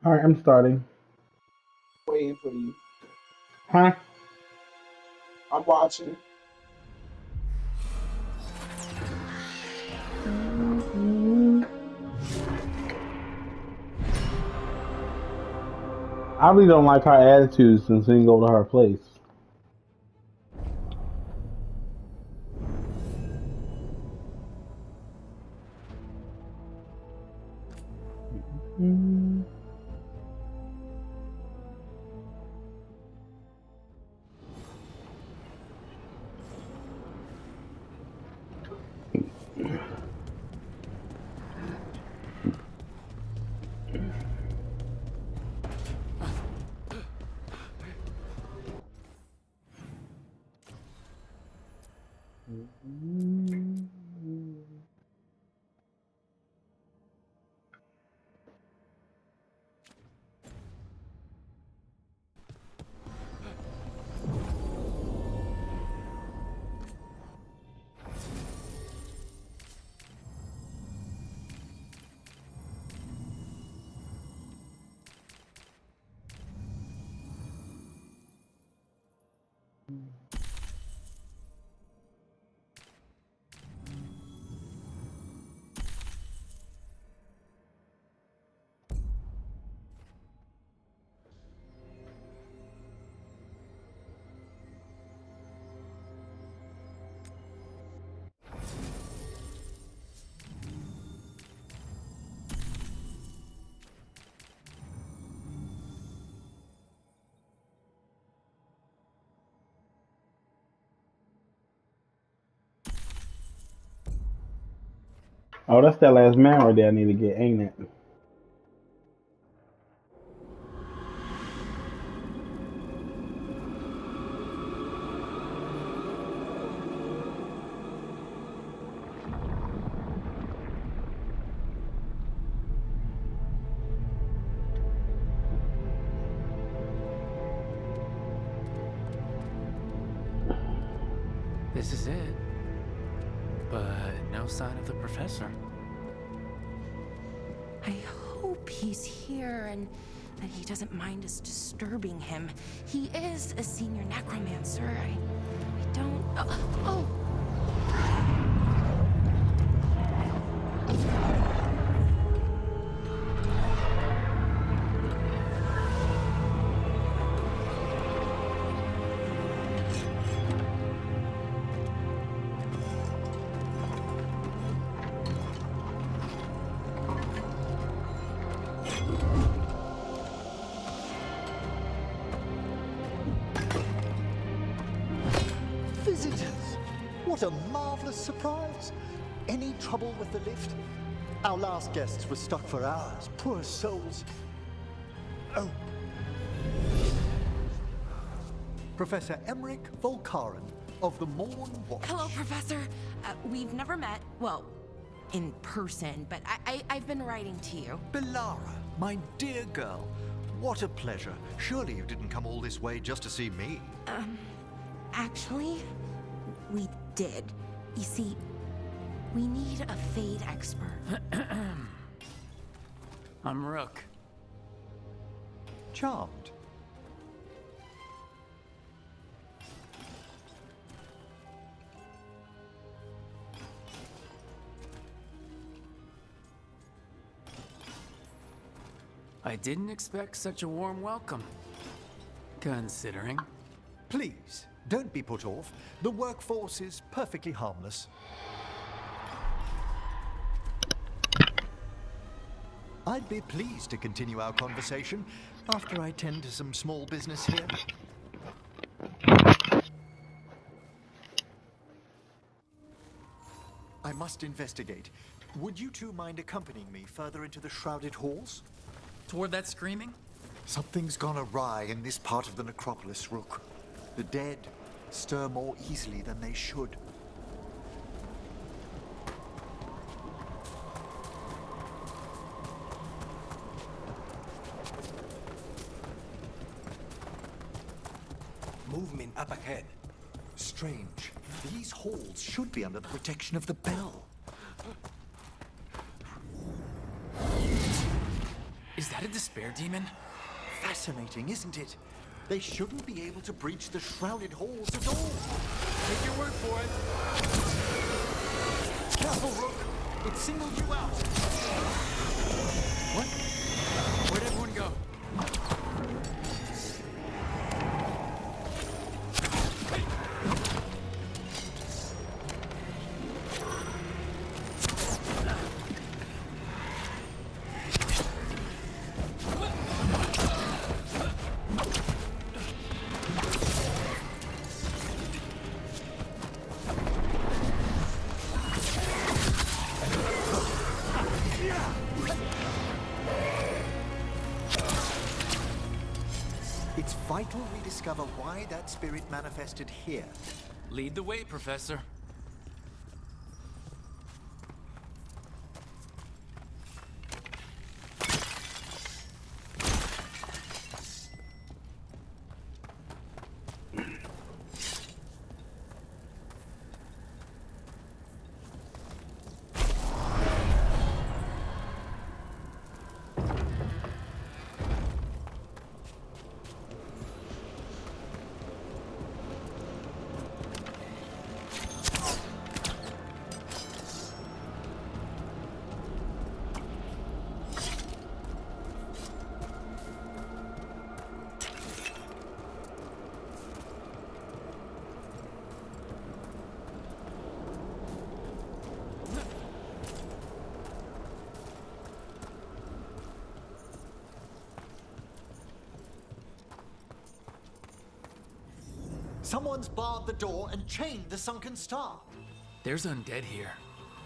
All right, I'm starting. Waiting for you. Huh? I'm watching. I really don't like her attitude since we didn't go to her place. Oh, that's that last man right there I need to get, ain't it? This is it. But no sign of the professor. I hope he's here and that he doesn't mind us disturbing him. He is a senior necromancer. I don't. Oh! Visitors! What a marvelous surprise! Any trouble with the lift? Our last guests were stuck for hours. Poor souls. Oh. Professor Emmerich Volkaren of the Morn Watch. Hello, Professor. We've never met. Well, in person, but I've been writing to you. Belara, my dear girl. What a pleasure. Surely you didn't come all this way just to see me. Actually, we did. You see, we need a Fade expert. I'm Rook. Charmed. I didn't expect such a warm welcome. Considering. Please, don't be put off. The workforce is perfectly harmless. I'd be pleased to continue our conversation after I tend to some small business here. I must investigate. Would you two mind accompanying me further into the shrouded halls? Toward that screaming? Something's gone awry in this part of the necropolis, Rook. The dead stir more easily than they should. Movement up ahead. Strange. These halls should be under the protection of the bell. Is that that a despair demon? Fascinating, isn't it? They shouldn't be able to breach the shrouded halls at all. Take your word for it. Careful, Rook. It singled you out. What? Where'd everyone go? It's vital we discover why that spirit manifested here. Lead the way, Professor. Someone's barred the door and chained the sunken star. There's undead here.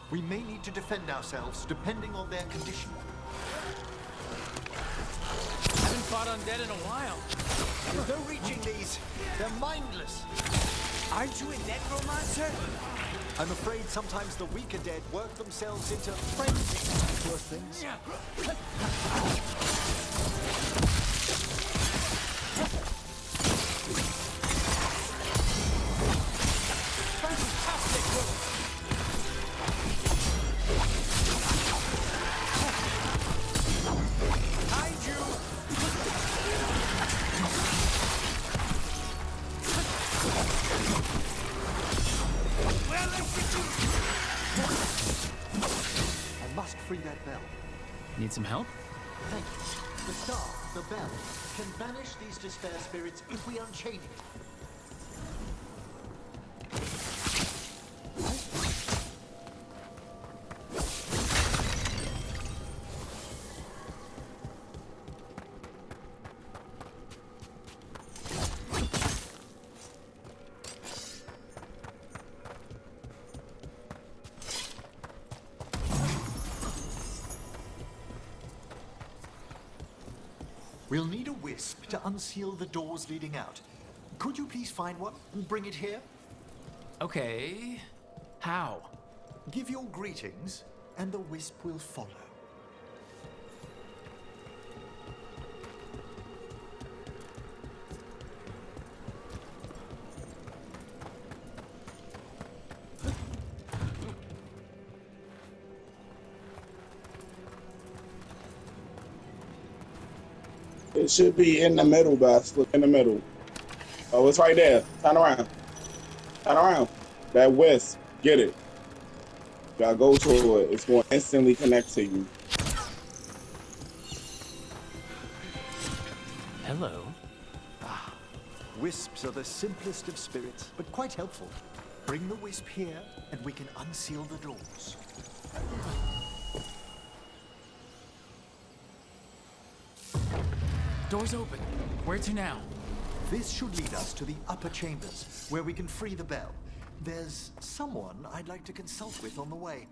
We may need to defend ourselves depending on their condition. Haven't fought undead in a while. There's no reaching these. They're mindless. Aren't you a necromancer? I'm afraid sometimes the weaker dead work themselves into frenzy. Poor things. I must free that bell. Need some help? Thank you. The star, the bell, can banish these despair spirits if we unchain it. We'll need a wisp to unseal the doors leading out. Could you please find one and bring it here? Okay. How? Give your greetings, and the wisp will follow. It should be in the middle, Bess. Look in the middle. Oh, it's right there. Turn around. Turn around. That wisp. Get it. You gotta go to it. It's going to instantly connect to you. Hello. Wisps are the simplest of spirits, but quite helpful. Bring the wisp here, and we can unseal the doors. Door's open. Where to now? This should lead us to the upper chambers, where we can free the bell. There's someone I'd like to consult with on the way.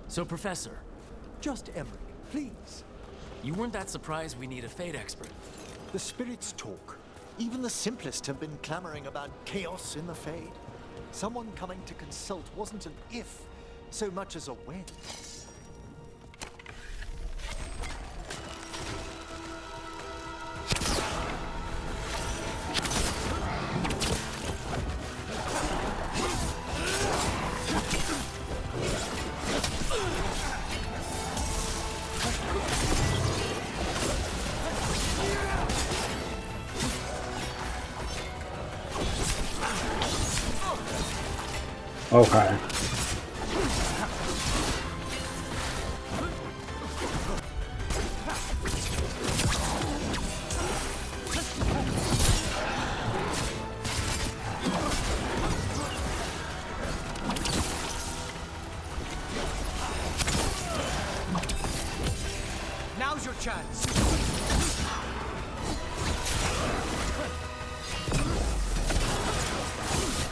So, Professor, Just Emmerich, please. you weren't that surprised we need a Fate expert. The spirits talk. Even the simplest have been clamoring about chaos in the Fade. Someone coming to consult wasn't an if, so much as a when. Okay. Now's your chance.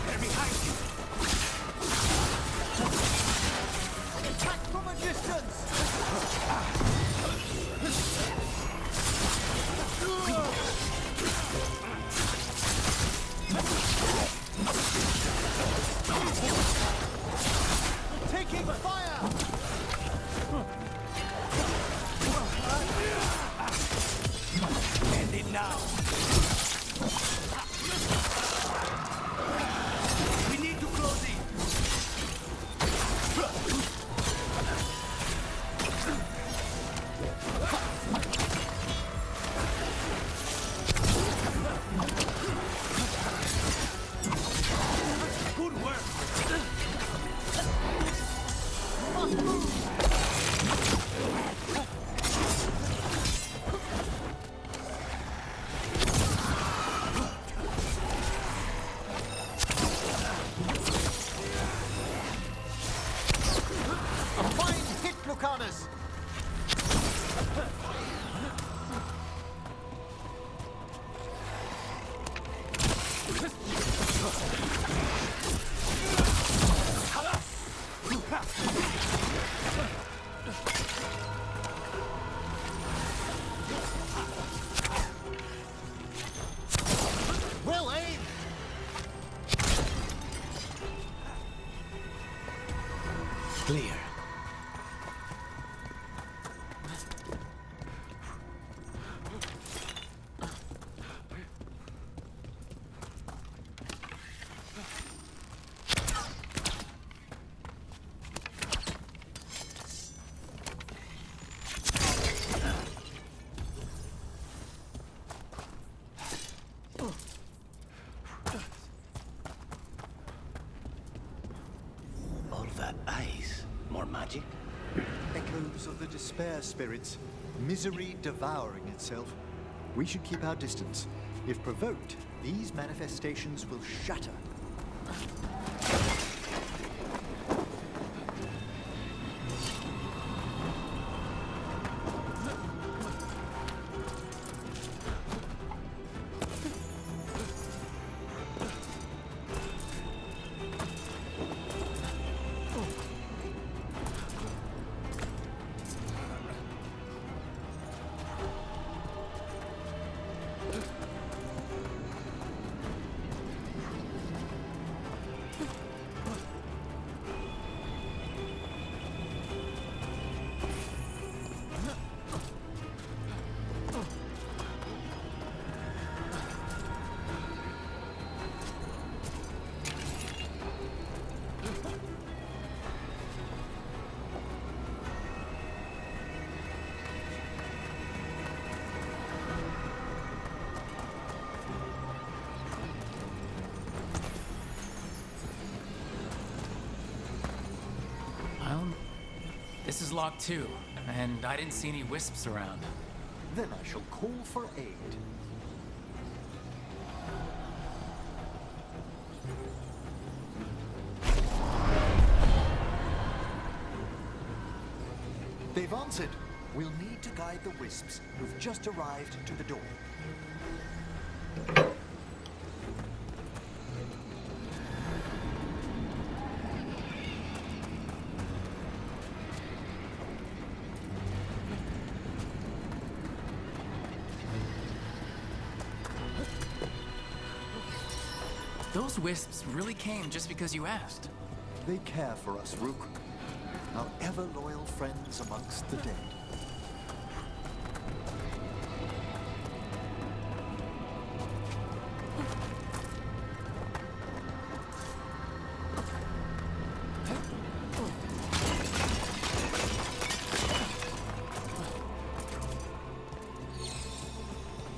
They're behind you. Attack from a distance. Taking fire. End it now. We need to close it. Good work. Must move. A fine hit, Lucanus! Well aimed! Clear. All that ice. More magic? Echoes of the despair spirits, misery devouring itself. We should keep our distance. If provoked, these manifestations will shatter. Well, this is locked too, and I didn't see any wisps around. Then I shall call for aid. They've answered. We'll need to guide the wisps who've just arrived to the door. Those wisps really came just because you asked. They care for us, Rook. Our ever-loyal friends amongst the dead.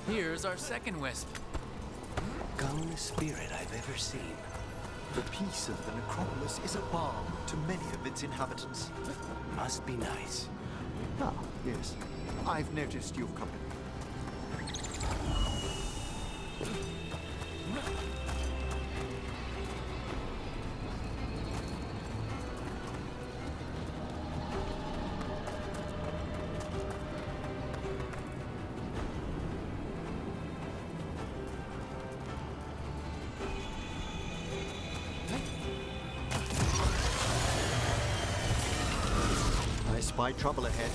Here's our second wisp. Calmest spirit I've ever seen. The peace of the necropolis is a balm to many of its inhabitants. Must be nice. Ah, yes. I've noticed you've company. I spy trouble ahead.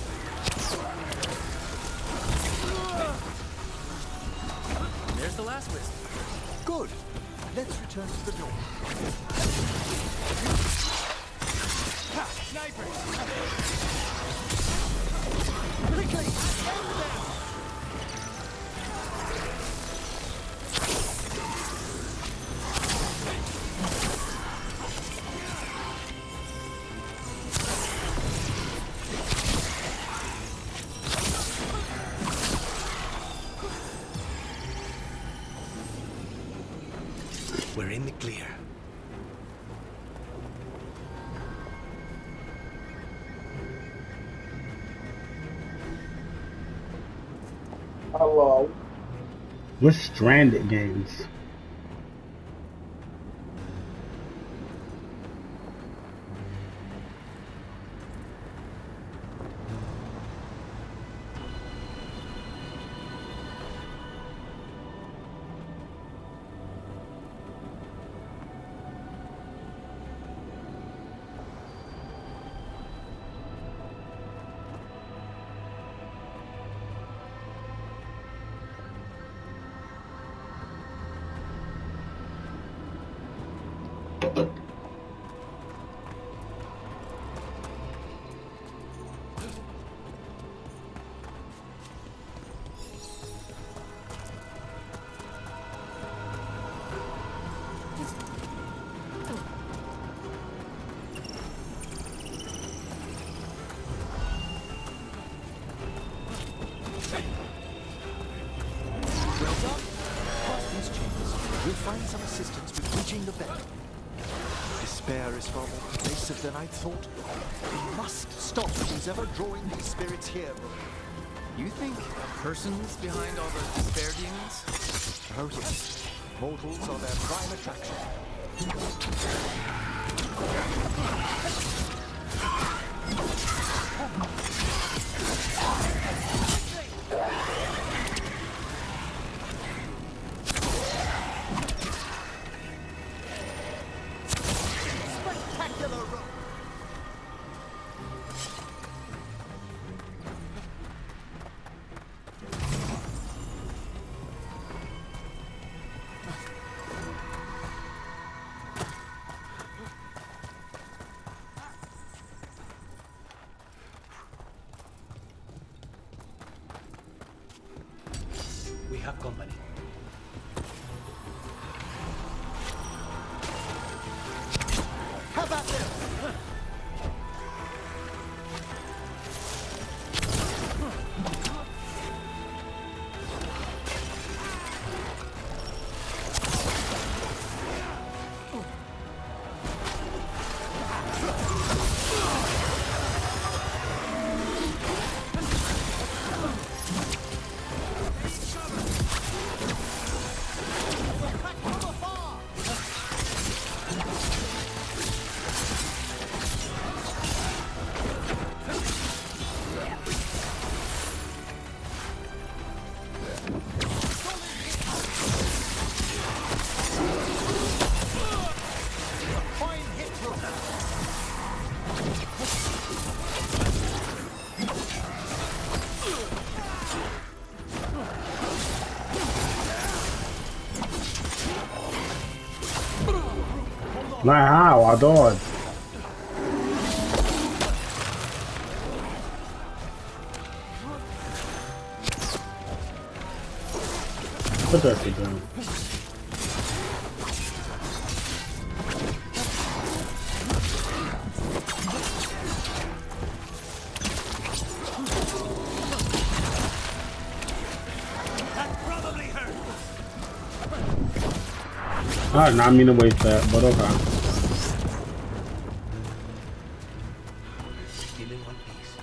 There's the last wisp. Good. Let's return to the door. Sniper! Quickly! Over there! We're in the clear. Hello. What's Stranded games? Well done. Past these chambers, we'll find some assistance with bridging the belt. Despair is far more pervasive than I thought. We must stop who's ever drawing these spirits here. You think a person's behind all the despair demons? Oh yes, mortals are their prime attraction. Spectacular rope! We have company. How about this? Fine hit, Luke. Not how, I died. Put that shit down. That probably hurt. I did not mean to waste that, but okay. Still in one piece.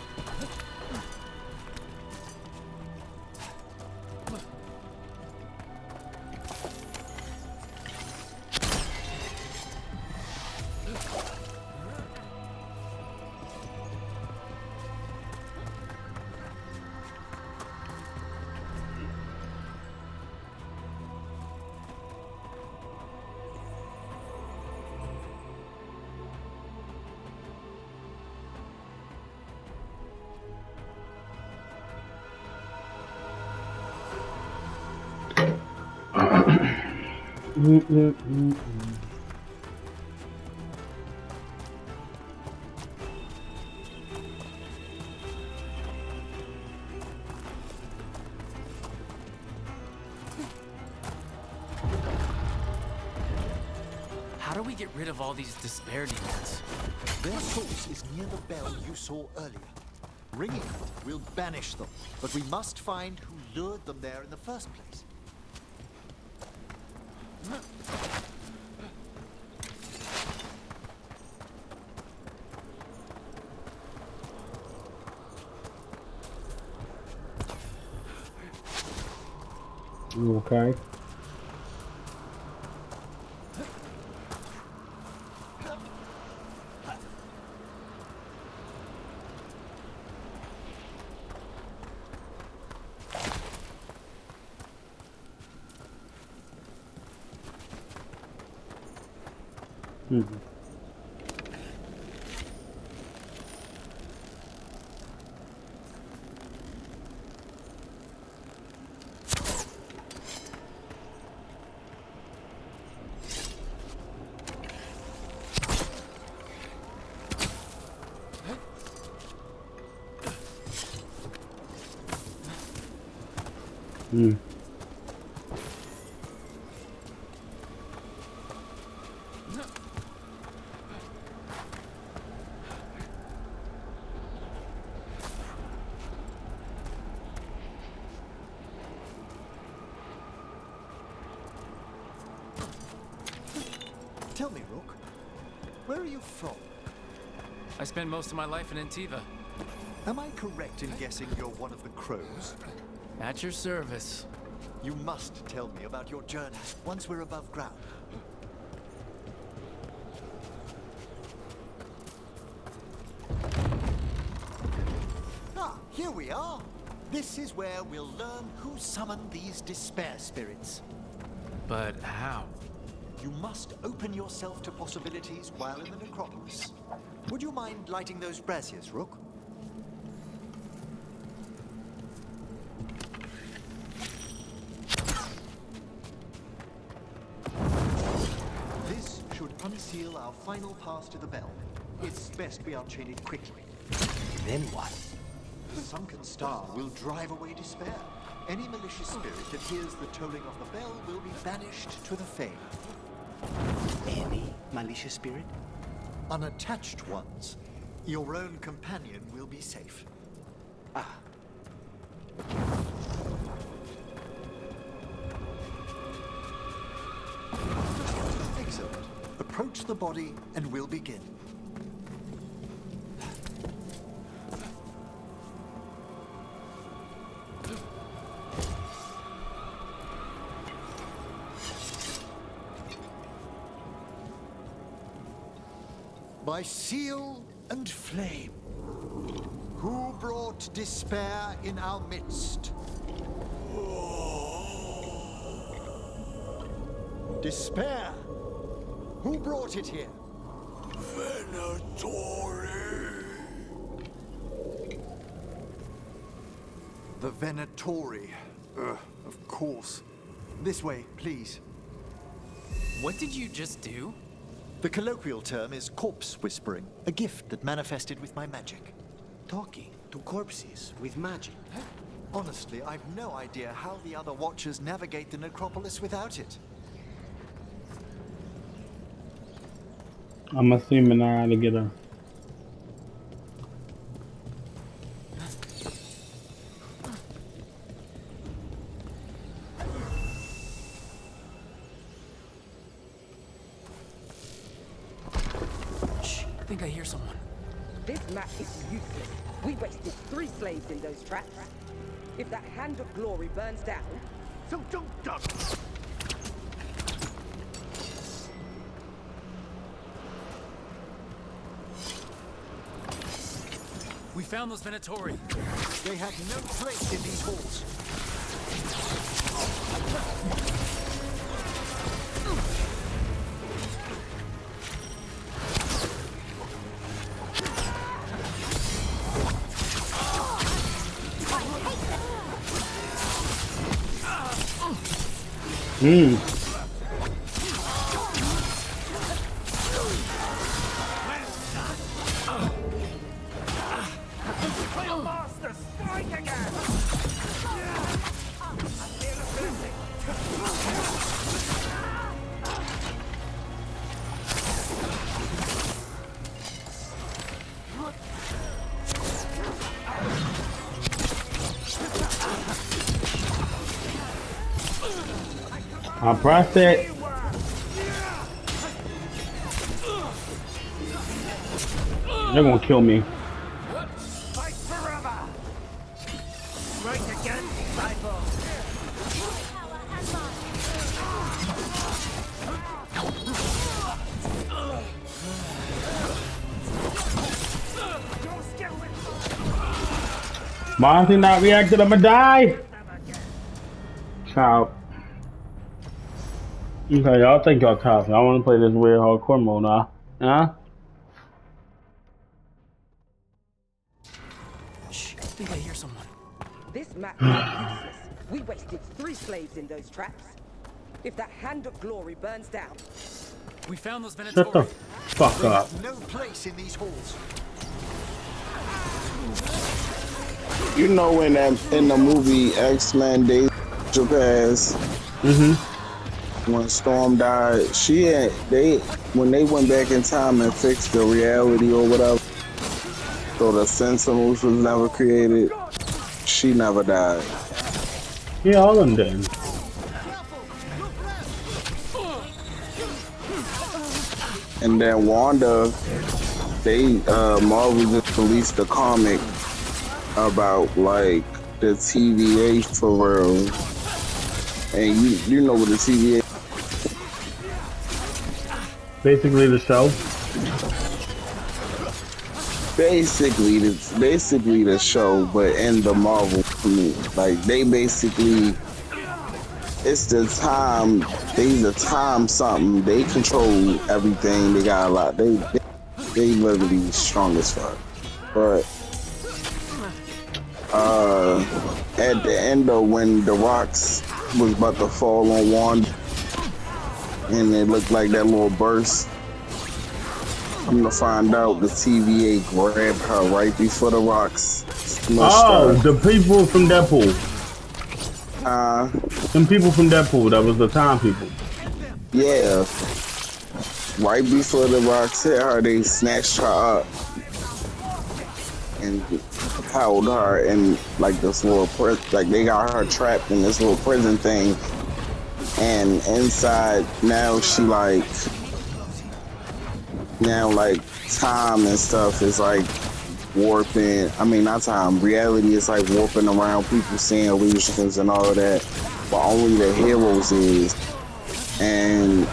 How do we get rid of all these despair demons? Their source is near the bell you saw earlier. Ringing it will banish them, but we must find who lured them there in the first place. You okay? Tell me, Rook, where are you from? I spent most of my life in Antiva. Am I correct in guessing you're one of the crows? At your service. You must tell me about your journey once we're above ground. Ah, here we are. This is where we'll learn who summoned these despair spirits. But how? You must open yourself to possibilities while in the necropolis. Would you mind lighting those braziers, Rook? This should unseal our final pass to the bell. It's best we unchain it quickly. Then what? The sunken star will drive away despair. Any malicious spirit that hears the tolling of the bell will be banished to the Fane. Any malicious spirit? Unattached ones. Your own companion will be safe. Ah. Excellent. Approach the body and we'll begin. By seal and flame, who brought despair in our midst? Despair? Who brought it here? Venatori. The Venatori. Of course. This way, please. What did you just do? The colloquial term is corpse whispering, a gift that manifested with my magic. Talking to corpses with magic. Honestly, I've no idea how the other Watchers navigate the necropolis without it. I'm assuming I had to get her. think I hear someone. This map is useless. We wasted 3 slaves in those traps. If that hand of glory burns down, So don't duck! We found those Venatori. They have no place in these halls. I pressed it. They're gonna kill me. Fight forever! Right again, disciple! Monty not reacted, I'ma die. Child. Okay, y'all think y'all tough. I wanna play this weird hardcore mode now. Huh? Shh, I think I hear someone. this map is useless. We wasted 3 slaves in those traps. If that hand of glory burns down, We found those Venatori. Shut the fuck They up. have no place in these halls. You know, in the movie X-Men Days of Past, when Storm died, when they went back in time and fixed the reality or whatever, so the Sentinels was never created. She never died. Yeah, all of them did. And then Wanda, Marvel just released a comic about like the TVA for real. And you know what the TVA? Basically the show. Basically the show, but in the Marvel community. Like they basically, it's the time. They time something. They control everything. They got a lot. They literally strong as fuck. But at the end of when the rocks was about to fall on Wanda, and it looked like that little burst, I'm gonna find out the TVA grabbed her right before the rocks smushed Oh, her. the people from Deadpool. Them people from Deadpool, that was the time people. Yeah. Right before the rocks hit her, they snatched her up and held her in like this little like they got her trapped in this little prison thing. And inside now time and stuff is like warping. I mean, not time. Reality is like warping around, people seeing illusions and all of that. But only the heroes is. And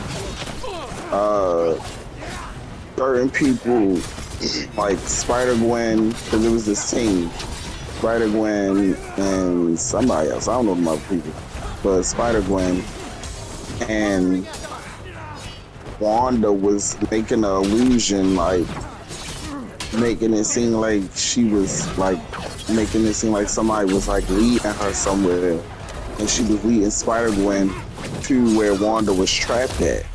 certain people like Spider-Gwen, because it was this team. Spider-Gwen and somebody else. I don't know the other people. But Spider-Gwen and Wanda was making an illusion, like making it seem like she was like making it seem like somebody was like leading her somewhere, and she was leading Spider-Gwen to where Wanda was trapped at.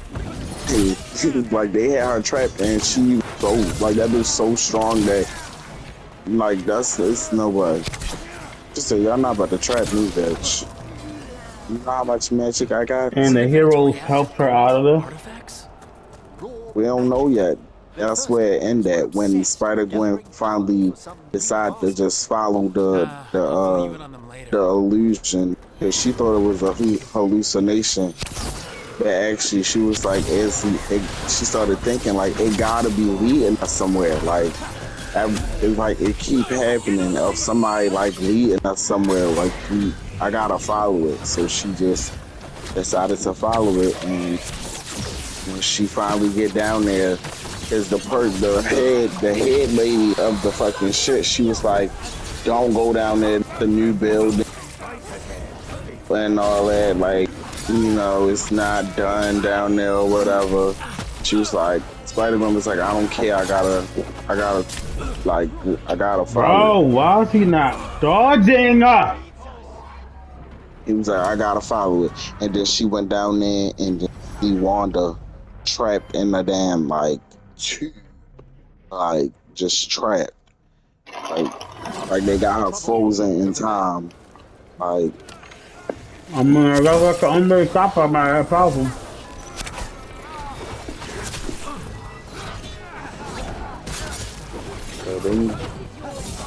And she was like they had her trapped, and she was so like that bitch so strong that like it's nobody. Just say y'all not about to trap me, bitch. You know how much magic I got? And the heroes helped her out of there. Artifacts? We don't know yet. That's where it ended at when Spider-Gwen finally decided to just follow I'll leave it on them later. the illusion, because she thought it was a hallucination But actually, she was like, she started thinking like it gotta be leading us somewhere. Like it keep happening of somebody like leading us somewhere. Like I gotta follow it. So she just decided to follow it, and when she finally get down there, is the head lady of the fucking shit. She was like, "Don't go down there, the new building and all that. Like, you know, it's not done down there or whatever." She was like, Spider-Man was like, "I don't care. I gotta Bro, follow it." why is he not dodging? He was like, "I gotta follow it." And then she went down there and then see Wanda trapped in the damn like tube, like just trapped, like they got her frozen in time. Like I mean, I gotta let the unmarried stop her, man. That problem.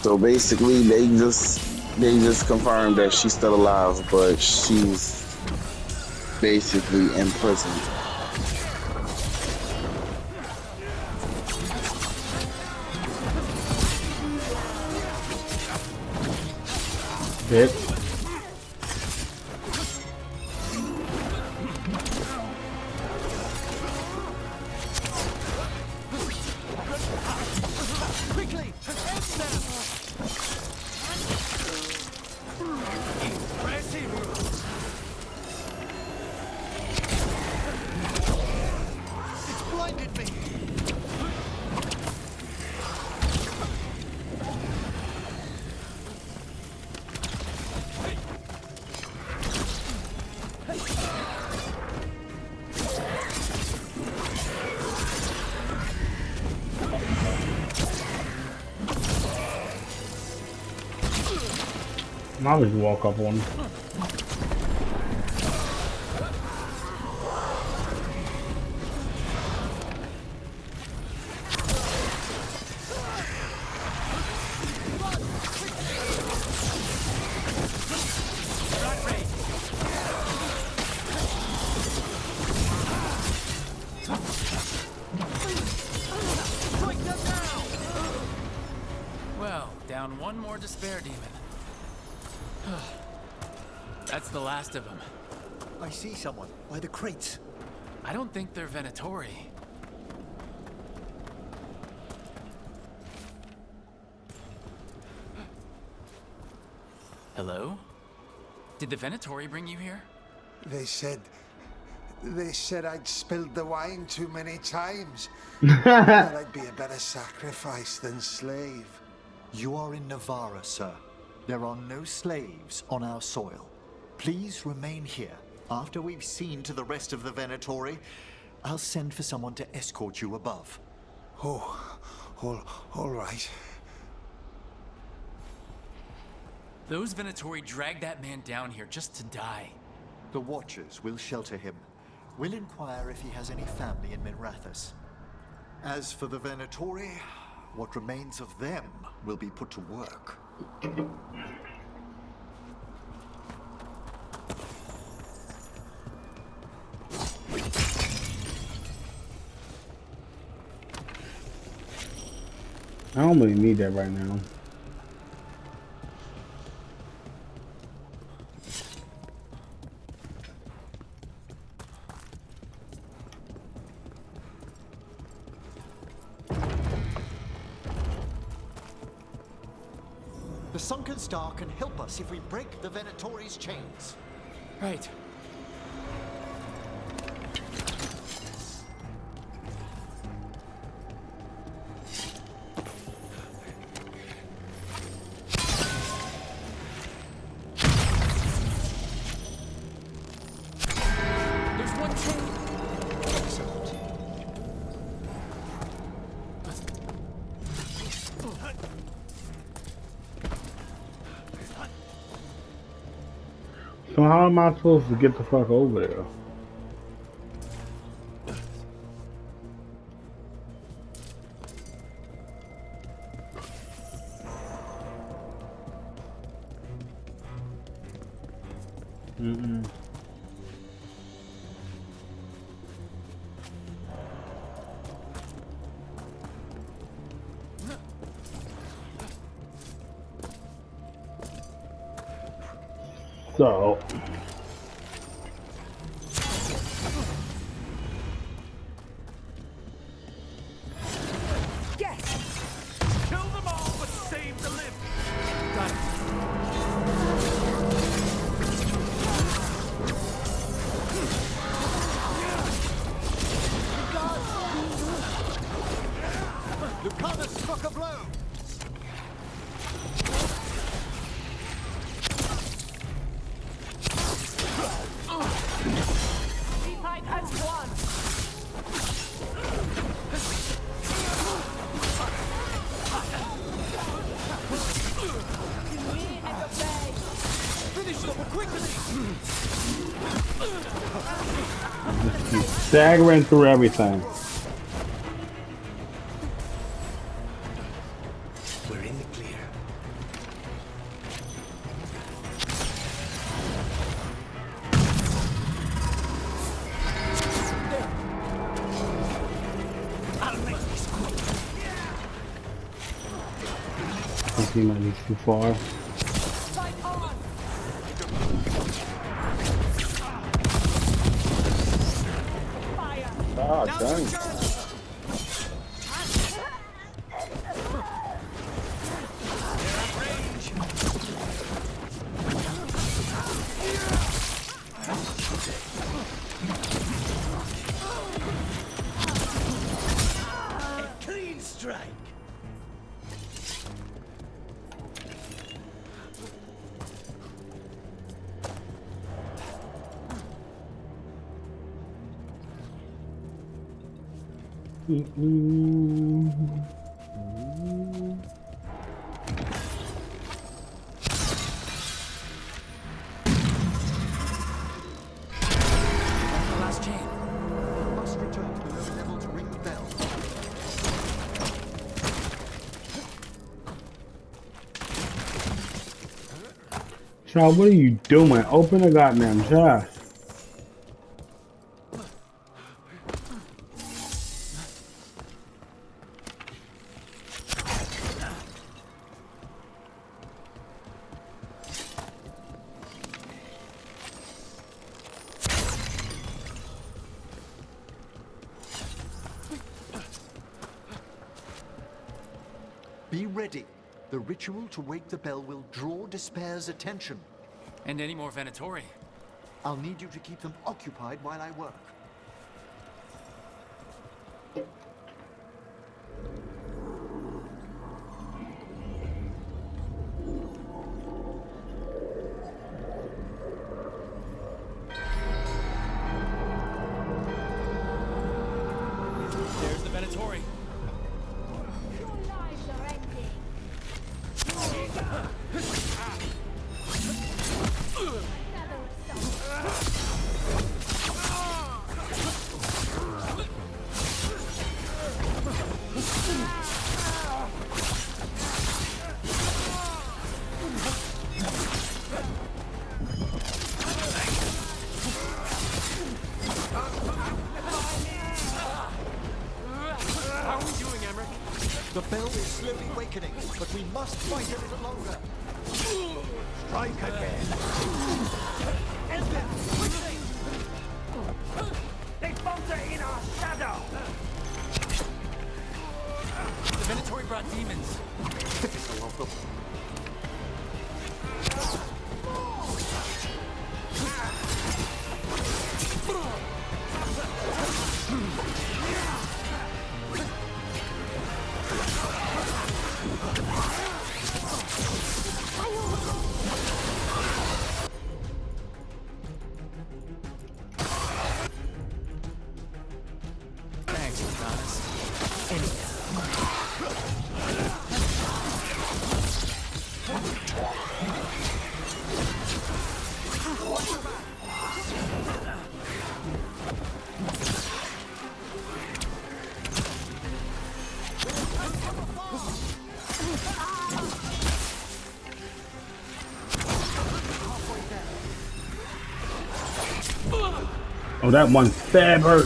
so basically, they just confirmed that she's still alive, but she's basically in prison. Bitch. Quickly! End them! It's blinded me! I'll just walk up on him. Well, down one more despair demon. That's the last of them. I see someone by the crates. I don't think they're Venatori. Hello? Did the Venatori bring you here? They said I'd spilled the wine too many times. That I'd be a better sacrifice than slave. You are in Navarra, sir. There are no slaves on our soil. Please remain here. After we've seen to the rest of the Venatori, I'll send for someone to escort you above. Oh, all right. Those Venatori dragged that man down here just to die. The Watchers will shelter him. We'll inquire if he has any family in Minrathous. As for the Venatori, what remains of them will be put to work. I don't really need that right now. The Sunken Star can help us if we break the Venatori's chains. Right. There's one chain. Excellent. So how am I supposed to get the fuck over there? So, Yes! Kill them all, but save the living. Got it. Lucana struck a blow. Finish them quickly. staggering through everything. We're in the clear. I'll make this quick. I think he might be too far. Ah, dang. A clean strike. The last chain. Must return to the lower level to ring the bell. Child, what are you doing? Open the goddamn chest. Be ready. The ritual to wake the bell will draw Despair's attention. And any more Venatori. I'll need you to keep them occupied while I work. There's the Venatori. Your lives are ending. Another assault. How are we doing, Emmerich? The bell is slowly awakening, but we must fight a little longer. Strike again. End them, quickly! They falter in our shadow. The Venatori brought demons. Typical of them. Thanks, Adonis. Oh, that one stab hurt.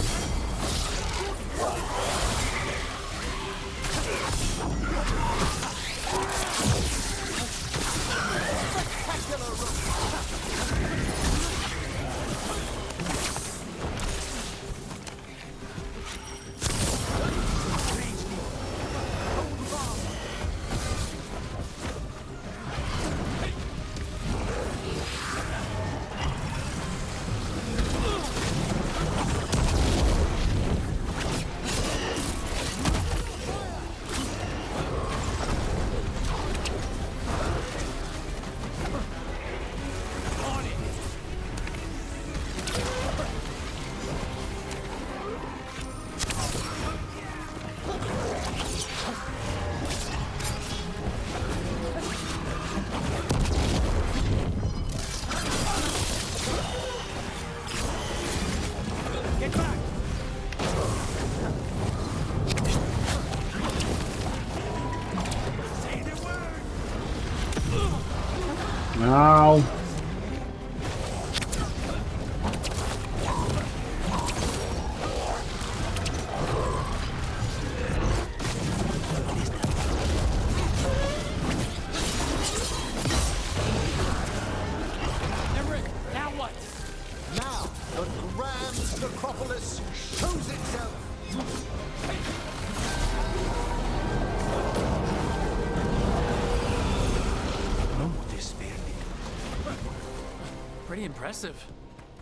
pretty impressive.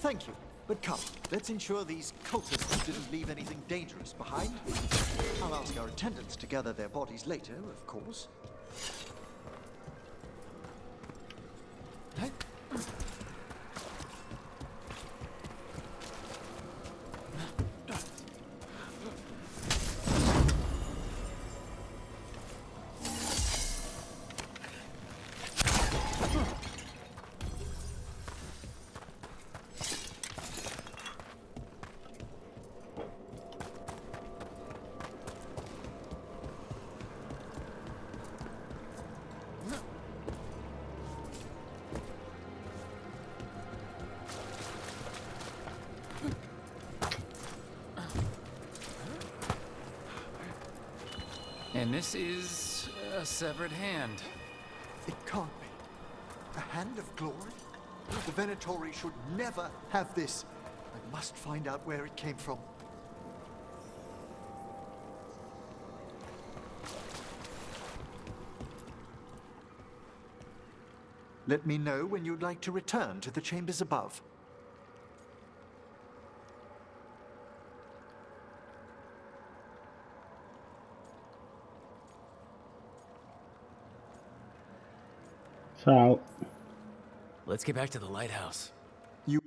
Thank you. But come, let's ensure these cultists didn't leave anything dangerous behind. I'll ask our attendants to gather their bodies later, of course. And this is a severed hand. It can't be. A hand of glory? The Venatori should never have this. I must find out where it came from. Let me know when you'd like to return to the chambers above. So, Let's get back to the lighthouse. You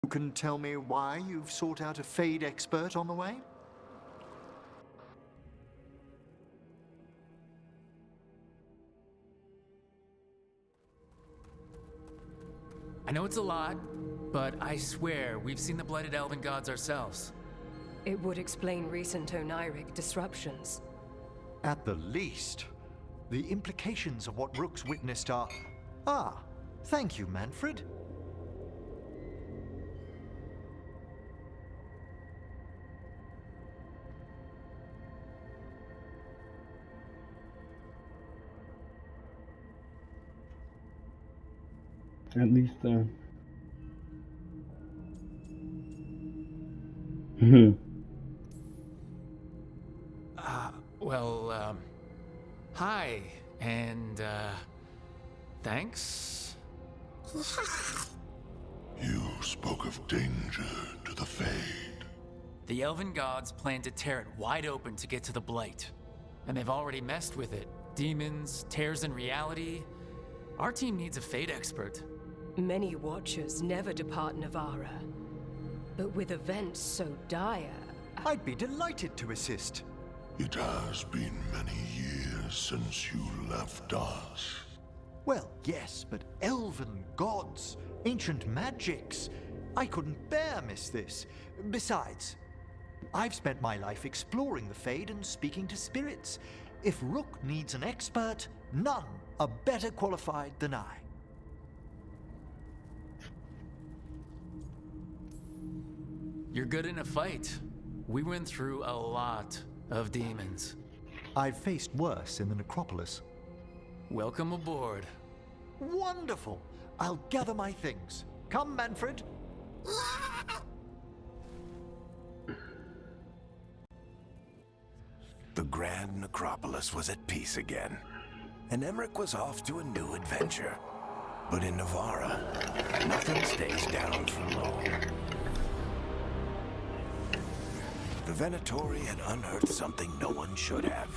can tell me why you've sought out a Fade expert on the way? I know it's a lot, but I swear we've seen the Blighted Elven Gods ourselves. It would explain recent Oniric disruptions. At the least. The implications of what Rook's witnessed are... Ah, thank you, Manfred. at least, Well, hi, and, thanks? You spoke of danger to the Fade. The Elven Gods plan to tear it wide open to get to the Blight. And they've already messed with it. Demons, tears in reality. Our team needs a Fade expert. Many Watchers never depart Navara. But with events so dire... I'd be delighted to assist. It has been many years since you left us. Well, yes, but elven gods, ancient magics. I couldn't bear miss this. Besides, I've spent my life exploring the Fade and speaking to spirits. If Rook needs an expert, none are better qualified than I. You're good in a fight. We went through a lot of demons. I've faced worse in the Necropolis. Welcome aboard. Wonderful! I'll gather my things. Come, Manfred. The Grand Necropolis was at peace again, and Emmerich was off to a new adventure. But in Navara, nothing stays down for long. The Venatori had unearthed something no one should have,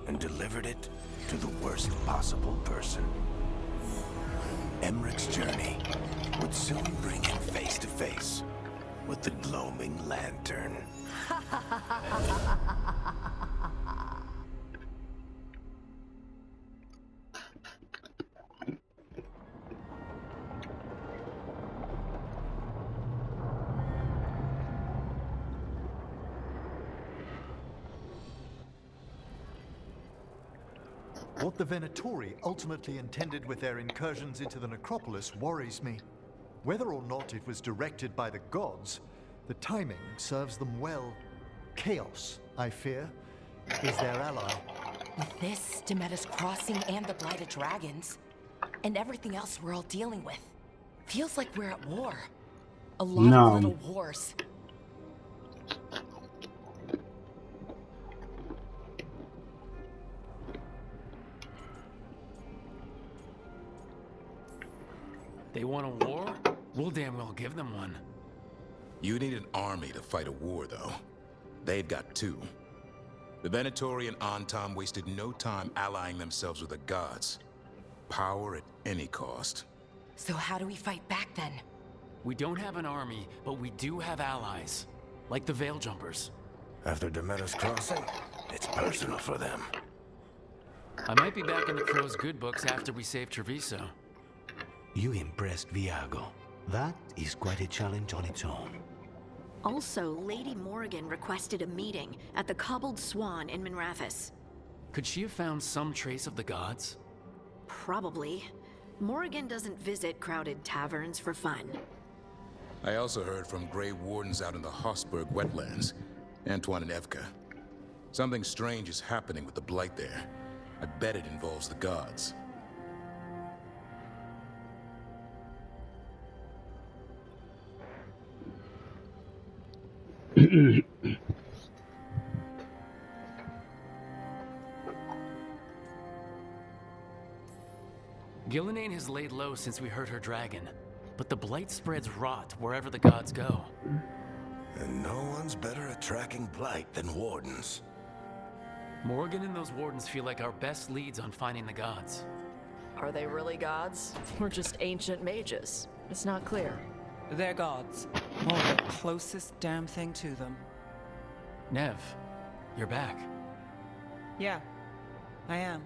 and delivered it to the worst possible person. Emmerich's journey would soon bring him face to face with the Gloaming Lantern. What the Venatori ultimately intended with their incursions into the Necropolis worries me. Whether or not it was directed by the gods, the timing serves them well. Chaos, I fear, is their ally. With this, Demeter's Crossing and the Blighted Dragons, and everything else we're all dealing with, feels like we're at war. A lot of little wars. They want a war? We'll damn well give them one. You need an army to fight a war, though. They've got two. The Venatori and Antam wasted no time allying themselves with the gods. Power at any cost. So how do we fight back then? We don't have an army, but we do have allies. Like the Veil Jumpers. After Demeter's crossing, it's personal for them. I might be back in the Crow's good books after we save Treviso. You impressed Viago. That is quite a challenge on its own. Also, Lady Morrigan requested a meeting at the Cobbled Swan in Minrathous. Could she have found some trace of the gods? Probably. Morrigan doesn't visit crowded taverns for fun. I also heard from Grey Wardens out in the Hossberg wetlands, Antoine and Evka. Something strange is happening with the Blight there. I bet it involves the gods. Gillenane has laid low since we heard her dragon, but the Blight spreads rot wherever the gods go. And no one's better at tracking Blight than Wardens. Morgan and those Wardens feel like our best leads on finding the gods. Are they really gods? Or just ancient mages? It's not clear. They're gods. Or the closest damn thing to them. Nev, you're back. Yeah, I am.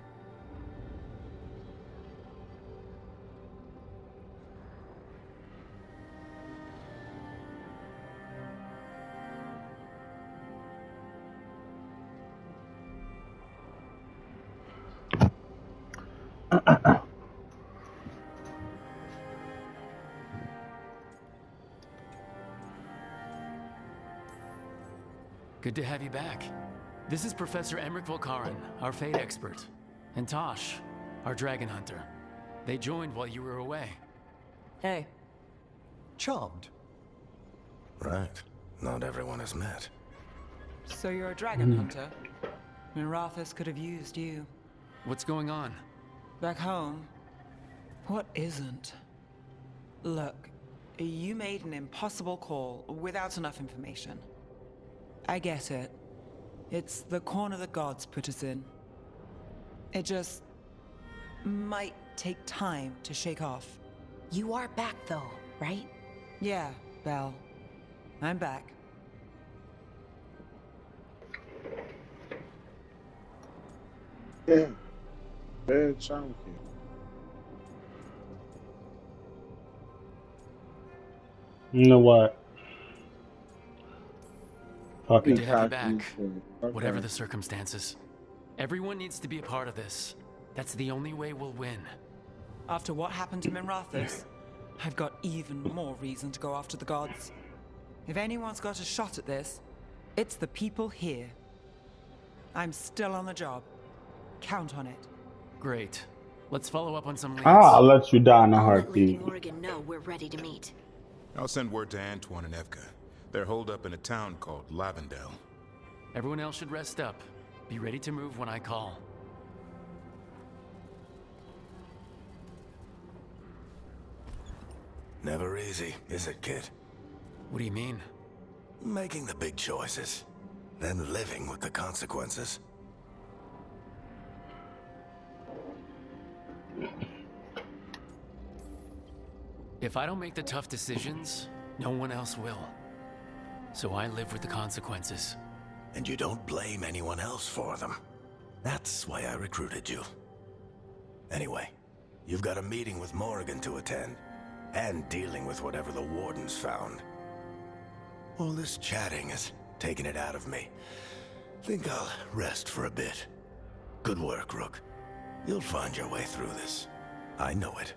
Good to have you back. This is Professor Emmerich Volkaren, our Fate expert, and Tosh, our dragon hunter. They joined while you were away. Hey. Charmed. Right. Not everyone has met. So you're a dragon hunter? Minrathous could have used you. What's going on? Back home, what isn't? Look, you made an impossible call without enough information. I get it. It's the corner the gods put us in. It just might take time to shake off. You are back though, right? Yeah, Belle. I'm back. Yeah. Bad chunky. You know what? Fuck Good it. to have you back, whatever the circumstances. Everyone needs to be a part of this. That's the only way we'll win. After what happened to Minrathous, I've got even more reason to go after the gods. If anyone's got a shot at this, it's the people here. I'm still on the job. Count on it. Great. Let's follow up on some leads. I'll let you die in a Lady heartbeat. Morrigan know we're ready to meet. I'll send word to Antoine and Evka. They're holed up in a town called Lavendel. Everyone else should rest up. Be ready to move when I call. Never easy, is it, kid? What do you mean? Making the big choices, then living with the consequences. If I don't make the tough decisions, no one else will. So I live with the consequences. And you don't blame anyone else for them. That's why I recruited you. Anyway, you've got a meeting with Morrigan to attend, and dealing with whatever the Wardens found. All this chatting has taken it out of me. Think I'll rest for a bit. Good work, Rook. You'll find your way through this. I know it.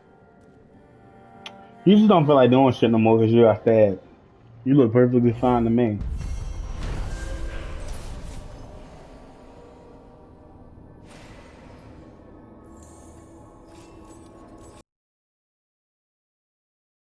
You just don't feel like doing shit no more because you're a fad. You look perfectly fine to me.